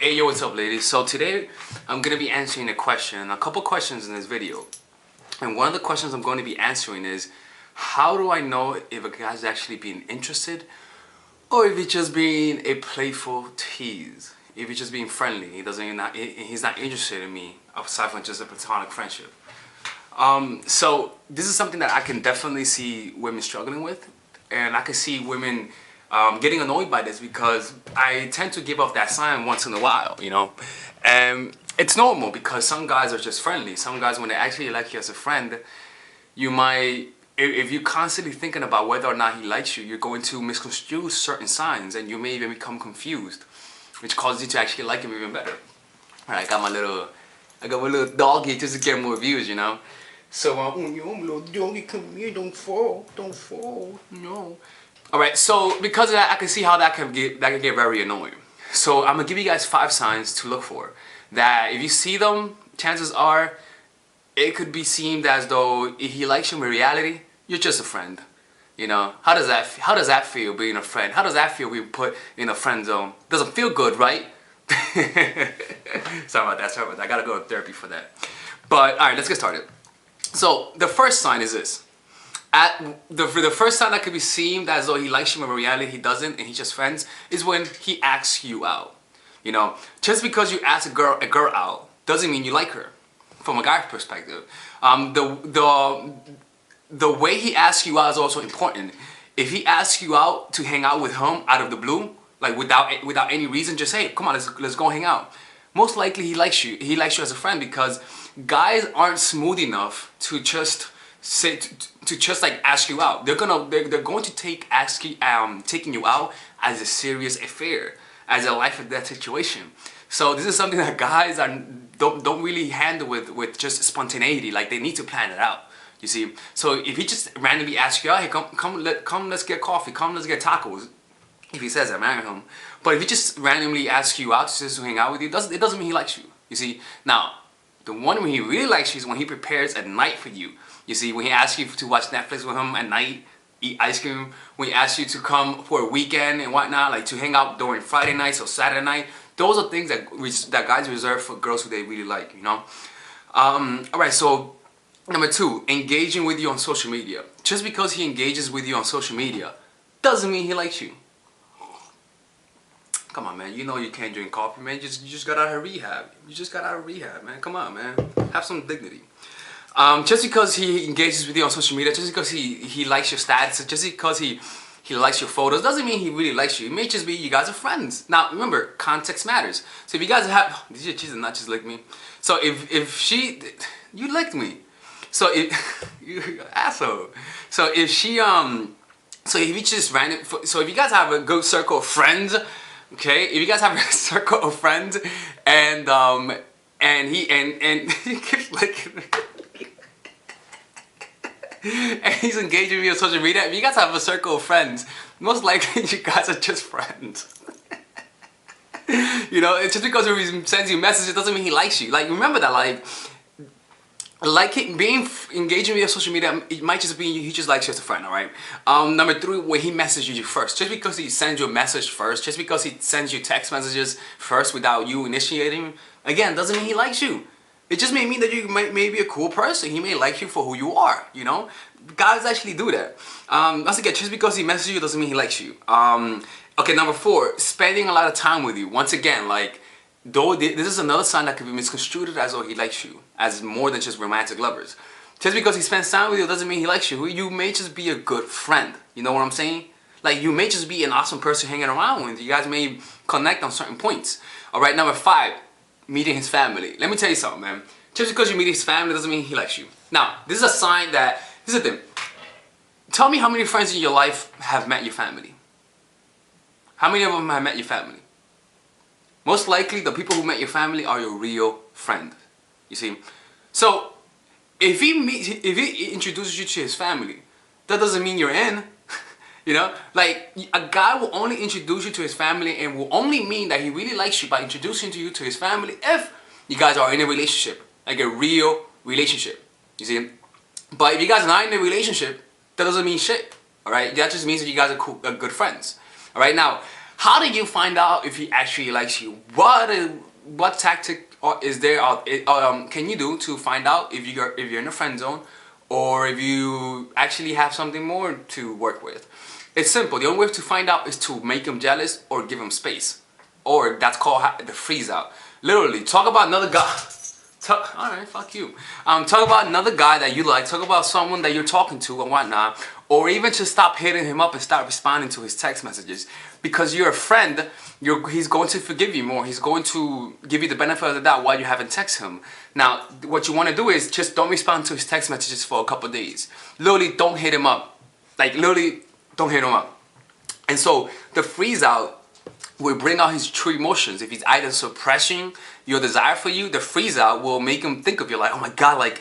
Hey yo, what's up ladies? So today I'm going to be answering a couple questions in this video. And one of the questions I'm going to be answering is, how do I know if a guy's actually being interested or if he's just being a playful tease? If he's just being friendly, he's not interested in me aside from just a platonic friendship. So this is something that I can definitely see women struggling with, and I can see women getting annoyed by this because I tend to give off that sign once in a while, you know. And it's normal because some guys are just friendly. Some guys, when they actually like you as a friend, you might, if you're constantly thinking about whether or not he likes you, you're going to misconstrue certain signs and you may even become confused, which causes you to actually like him even better. Alright, I got my little doggy just to get more views, you know. So, little doggy, come here, don't fall, no. Alright, so because of that, I can see how that can get very annoying. So I'm gonna give you guys 5 signs to look for. That if you see them, chances are it could be seemed as though if he likes you in reality, you're just a friend. You know, how does that feel being a friend? How does that feel being put in a friend zone? Doesn't feel good, right? Sorry about that. I gotta go to therapy for that. But alright, let's get started. So the first sign is this. The first sign that could be seen as though he likes you, but in reality he doesn't and he's just friends, is when he asks you out. You know, just because you ask a girl out doesn't mean you like her. From a guy's perspective, the way he asks you out is also important. If he asks you out to hang out with him out of the blue, like without any reason, just say, "Come on, let's go hang out." Most likely he likes you. He likes you as a friend because guys aren't smooth enough to just just like ask you out. They're going to take taking you out as a serious affair, as a life or death situation. So this is something that guys don't really handle with just spontaneity. Like, they need to plan it out. You see. So if he just randomly asks you out, hey, come, let's get coffee. Come, let's get tacos. If he says that, marry him. But if he just randomly asks you out just to hang out with you, it doesn't mean he likes you. You see. Now, the one when he really likes you is when he prepares a night for you. You see, when he asks you to watch Netflix with him at night, eat ice cream, when he asks you to come for a weekend and whatnot, like to hang out during Friday nights or Saturday night, those are things that guys reserve for girls who they really like, you know. Alright, so number 2, engaging with you on social media. Just because he engages with you on social media doesn't mean he likes you. Come on, man. You know you can't drink coffee, man. You just got out of rehab. You just got out of rehab, man. Come on, man. Have some dignity. Just because he engages with you on social media, just because he likes your status, just because he likes your photos, doesn't mean he really likes you. It may just be you guys are friends. Now, remember, context matters. So if you guys have... She did not just lick me. So if she... You licked me. So if... You asshole. So if she... So if you just random... So if you guys have a good circle of friends... Okay, if you guys have a circle of friends and he keeps like and he's engaging with you on social media, if you guys have a circle of friends, most likely you guys are just friends. You know, it's just because he sends you messages doesn't mean he likes you. Like, remember that, engaging with your social media, it might just be he just likes you as a friend, alright? Number 3, when he messages you first. Just because he sends you a message first, just because he sends you text messages first without you initiating, again, doesn't mean he likes you. It just may mean that you may be a cool person. He may like you for who you are, you know? Guys actually do that. Once again, just because he messages you doesn't mean he likes you. Okay, number 4, spending a lot of time with you. Once again, like, though this is another sign that could be misconstrued as though he likes you, as more than just romantic lovers. Just because he spends time with you doesn't mean he likes you. You may just be a good friend. You know what I'm saying? Like, you may just be an awesome person hanging around with. You guys may connect on certain points. Alright, number 5, meeting his family. Let me tell you something, man. Just because you meet his family doesn't mean he likes you. Now, this is a sign that, this is the thing. Tell me how many friends in your life have met your family. How many of them have met your family? Most likely, the people who met your family are your real friend. You see? So, if he introduces you to his family, that doesn't mean you're in. You know? Like, a guy will only introduce you to his family and will only mean that he really likes you by introducing you to his family if you guys are in a relationship. Like a real relationship. You see? But if you guys are not in a relationship, that doesn't mean shit. Alright? That just means that you guys are good friends. Alright? Now, How do you find out if he actually likes you? What tactic is there can you do to find out if you're in a friend zone, or if you actually have something more to work with? It's simple. The only way to find out is to make him jealous or give him space, or that's called the freeze out. Literally, talk about another guy. Alright, fuck you. Talk about another guy that you like. Talk about someone that you're talking to and whatnot. Or even just stop hitting him up and start responding to his text messages. Because you're a friend, he's going to forgive you more. He's going to give you the benefit of the doubt while you haven't texted him. Now, what you want to do is just don't respond to his text messages for a couple days. Literally, don't hit him up. Like, literally, don't hit him up. And so, the freeze out will bring out his true emotions. If he's either suppressing your desire for you, the freeze out will make him think of you like, oh my god, like,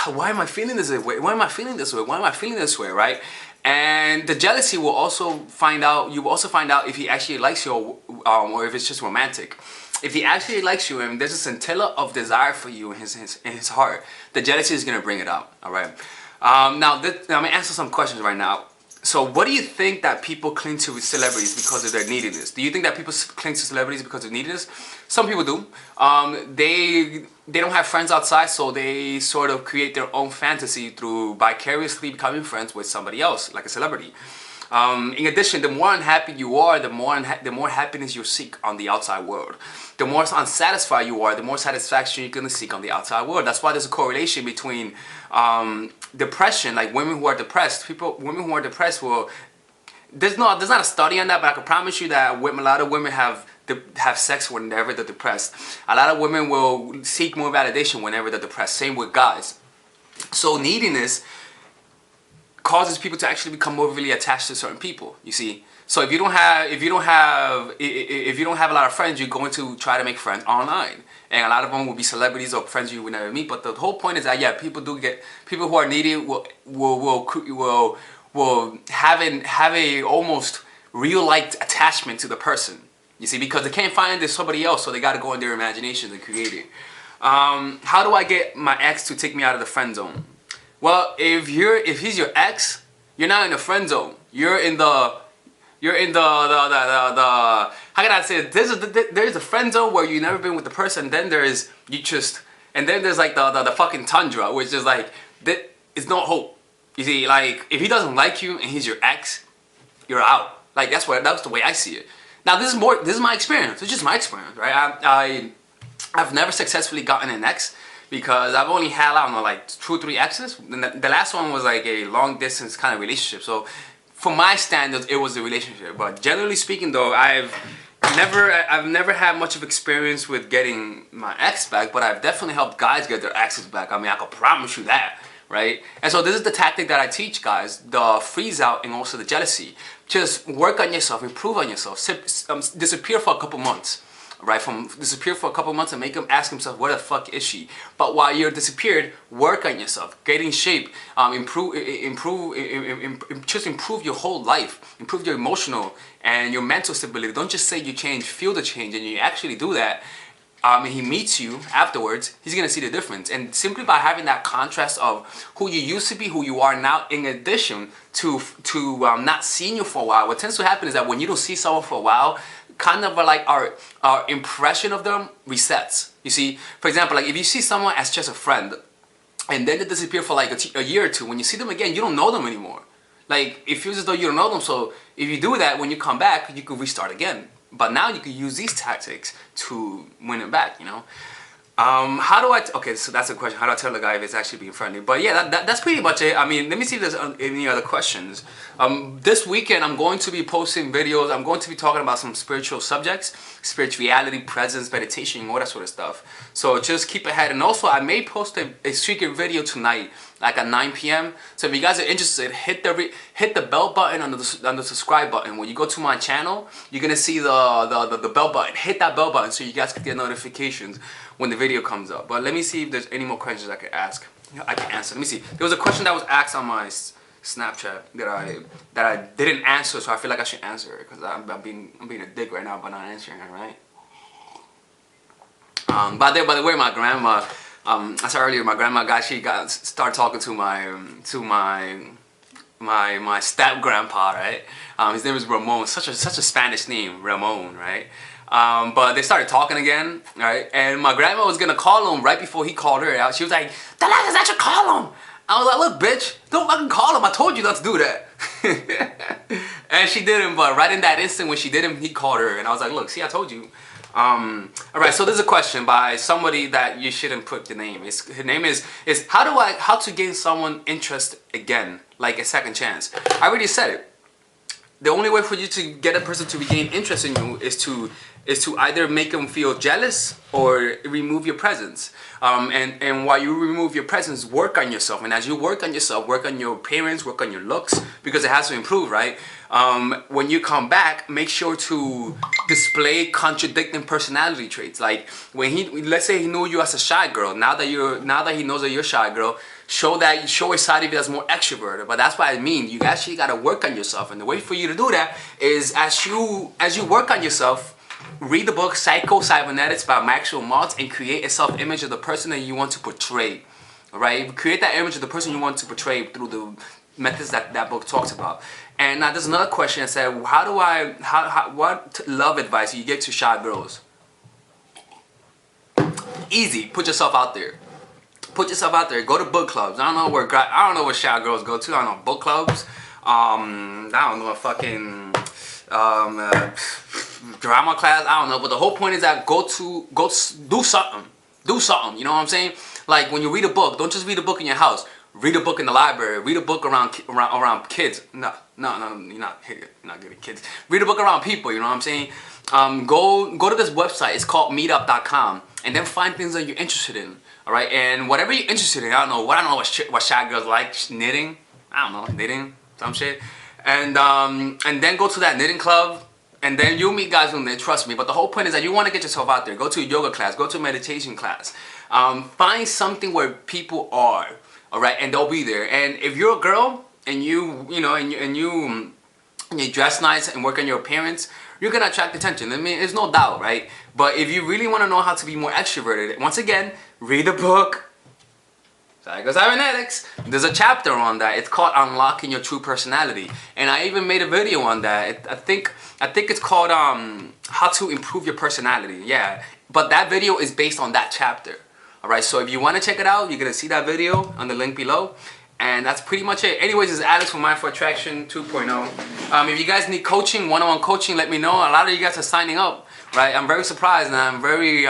why am I feeling this way? Why am I feeling this way? Why am I feeling this way, right? And the jealousy will also find out, you will also find out if he actually likes you, or if it's just romantic. If he actually likes you and there's a scintilla of desire for you in his heart, the jealousy is going to bring it out, alright? Now, I'm going to answer some questions right now. So what do you think that people cling to celebrities because of their neediness? Do you think that people cling to celebrities because of neediness? Some people do. They don't have friends outside, so they sort of create their own fantasy through vicariously becoming friends with somebody else, like a celebrity. In addition, the more unhappy you are, the more happiness you seek on the outside world. The more unsatisfied you are, the more satisfaction you're going to seek on the outside world. That's why there's a correlation between depression, like women who are depressed. Women who are depressed will. There's not a study on that, but I can promise you that a lot of women have sex whenever they're depressed. A lot of women will seek more validation whenever they're depressed. Same with guys. So neediness causes people to actually become overly attached to certain people. You see, so if you don't have a lot of friends, you're going to try to make friends online, and a lot of them will be celebrities or friends you will never meet. But the whole point is that people who are needy will have a almost real like attachment to the person. You see, because they can't find there's somebody else, so they got to go in their imagination and create it. How do I get my ex to take me out of the friend zone? Well, if he's your ex, you're not in the friend zone. You're in the how can I say it? There's a friend zone where you've never been with the person. Then there's and then there's like the fucking tundra, which is like it's no hope. You see, like if he doesn't like you and he's your ex, you're out. Like that's the way I see it. Now this is my experience. It's just my experience, right? I've never successfully gotten an ex, because I've only had, I don't know, like 2 or 3 exes. The last one was like a long distance kind of relationship. So for my standards, it was a relationship. But generally speaking though, I've never had much of experience with getting my ex back, but I've definitely helped guys get their exes back. I mean, I can promise you that, right? And so this is the tactic that I teach guys, the freeze out and also the jealousy. Just work on yourself, improve on yourself, disappear for a couple months. Right, disappear for a couple months and make him ask himself, where the fuck is she? But while you're disappeared, work on yourself, get in shape, just improve your whole life, improve your emotional and your mental stability. Don't just say you change, feel the change, and you actually do that. And he meets you afterwards, he's gonna see the difference. And simply by having that contrast of who you used to be, who you are now, in addition to not seeing you for a while, what tends to happen is that when you don't see someone for a while, kind of like our impression of them resets. You see, for example, like if you see someone as just a friend and then they disappear for like a year or two, when you see them again, you don't know them anymore. Like it feels as though you don't know them. So if you do that, when you come back, you could restart again. But now you can use these tactics to win it back, you know. How do I, okay, so that's a question. How do I tell the guy if it's actually being friendly? But yeah, that's pretty much it. I mean, let me see if there's any other questions. This weekend, I'm going to be posting videos. I'm going to be talking about some spiritual subjects, spirituality, presence, meditation, all that sort of stuff. So just keep ahead. And also, I may post a secret video tonight, like at 9 p.m. So if you guys are interested, hit the bell button on the subscribe button. When you go to my channel, you're gonna see the bell button. Hit that bell button so you guys can get notifications when the video comes up. But let me see if there's any more questions I can ask. I can answer. Let me see. There was a question that was asked on my Snapchat that I didn't answer, so I feel like I should answer it because I'm being a dick right now by not answering it, right? By the way, my grandma. I said earlier, my grandma started talking to my my step grandpa, right? His name is Ramon. Such a Spanish name, Ramon, right? But they started talking again, right? And my grandma was gonna call him right before he called her out. She was like, "The lag is that you call him." I was like, "Look, bitch, don't fucking call him. I told you not to do that." And she didn't. But right in that instant when she did him, he called her, and I was like, "Look, see, I told you." All right. So there's a question by somebody that you shouldn't put the name. Her name is how to gain someone interest again, like a second chance. I already said it. The only way for you to get a person to regain interest in you is to either make them feel jealous or remove your presence. And while you remove your presence, work on yourself. And as you work on yourself, work on your appearance, work on your looks, because it has to improve, right? When you come back, make sure to display contradicting personality traits. Like let's say he knew you as a shy girl. Now that he knows that you're a shy girl, show a side of you that's more extroverted. But that's what I mean. You actually gotta work on yourself, and the way for you to do that is as you work on yourself. Read the book Psycho-Cybernetics by Maxwell Maltz and create a self-image of the person that you want to portray. Alright? Create that image of the person you want to portray through the methods that book talks about. And now there's another question that said, what love advice do you give to shy girls? Easy. Put yourself out there. Put yourself out there. Go to book clubs. I don't know where shy girls go to. I don't know, book clubs. I don't know, fucking drama class, I don't know, but the whole point is that go do something, you know what I'm saying? Like when you read a book, don't just read a book in your house, read a book in the library, read a book around kids. No, you're not good at kids. Read a book around people, you know what I'm saying? Go to this website, it's called meetup.com, and then find things that you're interested in, all right? And whatever you're interested in, I don't know what shy girls like, knitting, I don't know, knitting, some shit. And then go to that knitting club, and then you'll meet guys who knit, trust me. But the whole point is that you want to get yourself out there. Go to a yoga class, go to a meditation class. Find something where people are, all right, and they'll be there. And if you're a girl and you dress nice and work on your appearance, you're gonna attract attention. I mean, there's no doubt, right? But if you really want to know how to be more extroverted, once again, read the book. Psycho-Cybernetics. There's a chapter on that. It's called Unlocking Your True Personality, and I even made a video on that. I think it's called How to Improve Your Personality. Yeah, but that video is based on that chapter. All right, so if you want to check it out, you're gonna see that video on the link below, and that's pretty much it. Anyways, this is Alex from Mind for Attraction 2.0. If you guys need coaching, one-on-one coaching, let me know. A lot of you guys are signing up. Right, I'm very surprised, and I'm very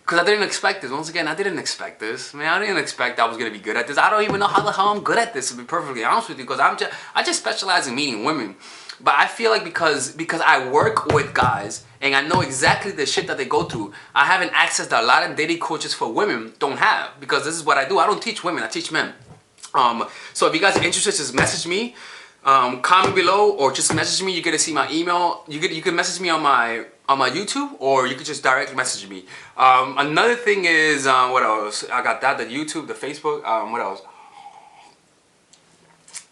because I didn't expect this. Once again, I didn't expect this. Man, I didn't expect I was gonna be good at this. I don't even know how the hell I'm good at this, to be perfectly honest with you, because I just specialize in meeting women. But I feel like because I work with guys and I know exactly the shit that they go through, I have an access that a lot of dating coaches for women don't have, because this is what I do. I don't teach women, I teach men. So if you guys are interested, just message me. Comment below or just message me. You get to see my email. You can message me on my YouTube, or you could just directly message me. Another thing is what else? I got that, the YouTube, the Facebook. What else?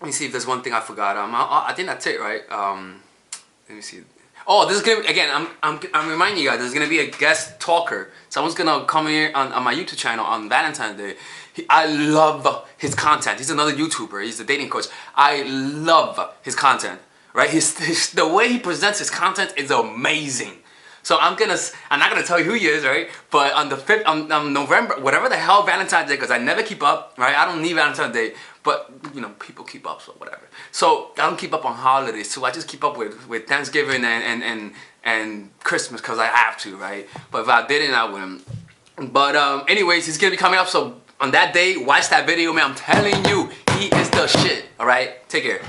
Let me see if there's one thing I forgot. I think that's it, right? Let me see. Oh, this is gonna be, again. I'm reminding you guys. There's gonna be a guest talker. Someone's gonna come here on my YouTube channel on Valentine's Day. I love his content. He's another YouTuber. He's a dating coach. I love his content. Right? The way he presents his content is amazing. So I'm not gonna tell you who he is, right? But on the 5th, on November, whatever the hell Valentine's Day, because I never keep up, right? I don't need Valentine's Day, but you know, people keep up, so whatever. So I don't keep up on holidays, so I just keep up with Thanksgiving and Christmas because I have to, right? But if I didn't, I wouldn't. But anyways, he's gonna be coming up, so on that day, watch that video, man. I'm telling you, he is the shit. All right, take care.